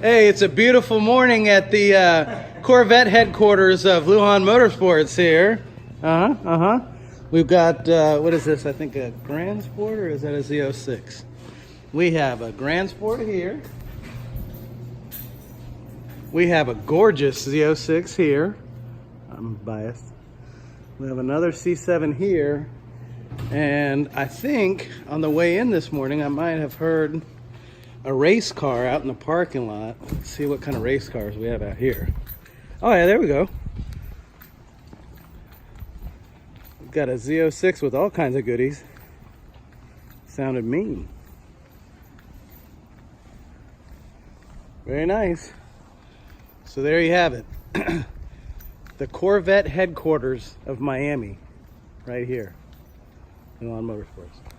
Hey, it's a beautiful morning at the Corvette headquarters of Lujan Motorsports here. We've got, what is this? I think a Grand Sport, or is that a Z06? We have a Grand Sport here. We have a gorgeous Z06 here. I'm biased. We have another C7 here. And I think on the way in this morning, I might have heard a race car out in the parking lot. Let's see what kind of race cars we have out here. Oh yeah, there we go. We've got a Z06 with all kinds of goodies. Sounded mean. Very nice. So there you have it. The Corvette headquarters of Miami, right here, Lujan Motorsports.